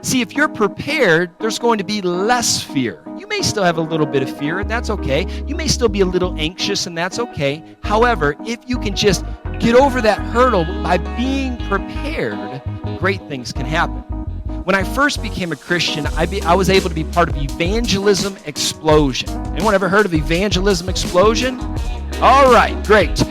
See, if you're prepared, there's going to be less fear. You may still have a little bit of fear, and that's okay. You may still be a little anxious, and that's okay. However, if you can just get over that hurdle by being prepared, great things can happen. When I first became a Christian, I was able to be part of Evangelism Explosion. Anyone ever heard of Evangelism Explosion? All right, great.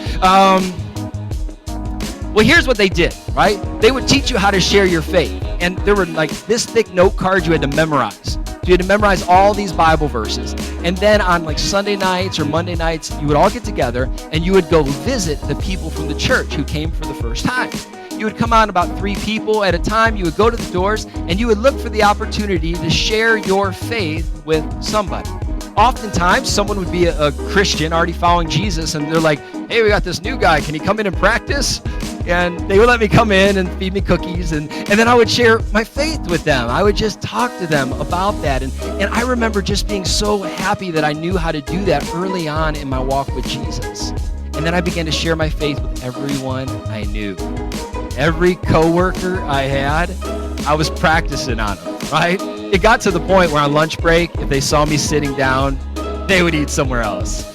Well, here's what they did, right? They would teach you how to share your faith. And there were like this thick note cards you had to memorize. So you had to memorize all these Bible verses. And then on like Sunday nights or Monday nights, you would all get together and you would go visit the people from the church who came for the first time. You would come on about 3 people at a time. You would go to the doors and you would look for the opportunity to share your faith with somebody. Oftentimes, someone would be a Christian already following Jesus, and they're like, hey, we got this new guy. Can he come in and practice? And they would let me come in and feed me cookies, and then I would share my faith with them. I would just talk to them about that. And I remember just being so happy that I knew how to do that early on in my walk with Jesus. And then I began to share my faith with everyone I knew. Every coworker I had, I was practicing on them, right? It got to the point where on lunch break, if they saw me sitting down, they would eat somewhere else.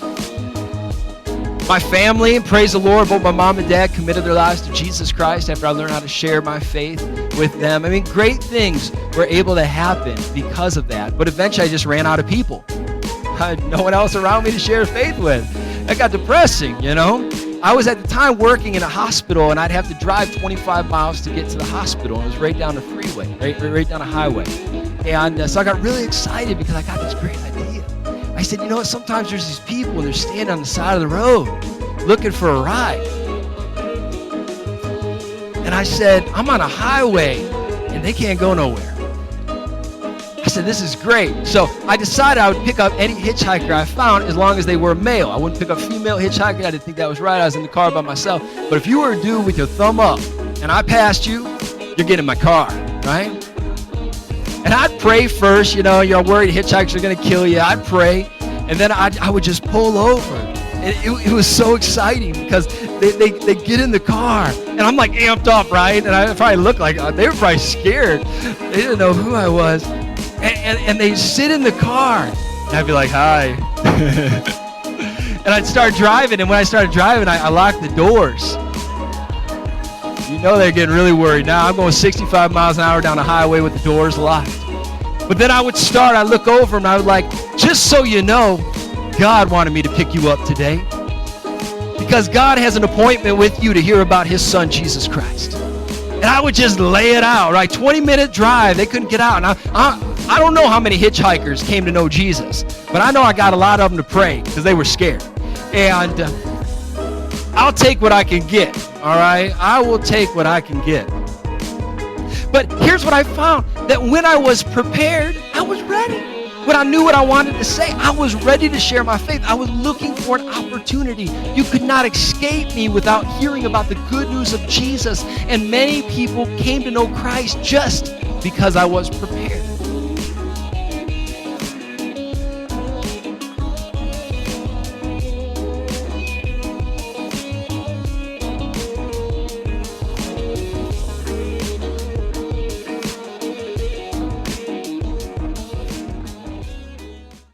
My family, praise the Lord, both my mom and dad committed their lives to Jesus Christ after I learned how to share my faith with them. I mean, great things were able to happen because of that. But eventually I just ran out of people. I had no one else around me to share faith with. That got depressing, you know? I was at the time working in a hospital, and I'd have to drive 25 miles to get to the hospital. It was right down the freeway, right down a highway. And so I got really excited because I got this great idea. I said, you know what, sometimes there's these people and they're standing on the side of the road looking for a ride. And I said, I'm on a highway and they can't go nowhere. I said, this is great. So I decided I would pick up any hitchhiker I found as long as they were male. I wouldn't pick up female hitchhiker. I didn't think that was right. I was in the car by myself. But if you were a dude with your thumb up and I passed you, you're getting in my car, right? And I'd pray first, you know, you're worried hitchhikers are going to kill you. I'd pray, and then I would just pull over. And it was so exciting because they get in the car, and I'm like amped up, right? And I probably looked like, they were probably scared. They didn't know who I was. And they sit in the car, and I'd be like, hi. And I'd start driving, and when I started driving, I locked the doors. You know they're getting really worried now. I'm going 65 miles an hour down the highway with the doors locked. But then I would start, I'd look over and I would like, just so you know, God wanted me to pick you up today. Because God has an appointment with you to hear about his son, Jesus Christ. And I would just lay it out, right? 20-minute drive, they couldn't get out. And I don't know how many hitchhikers came to know Jesus, but I know I got a lot of them to pray because they were scared. And I'll take what I can get, all right? I will take what I can get. But here's what I found, that when I was prepared, I was ready. When I knew what I wanted to say, I was ready to share my faith. I was looking for an opportunity. You could not escape me without hearing about the good news of Jesus. And many people came to know Christ just because I was prepared.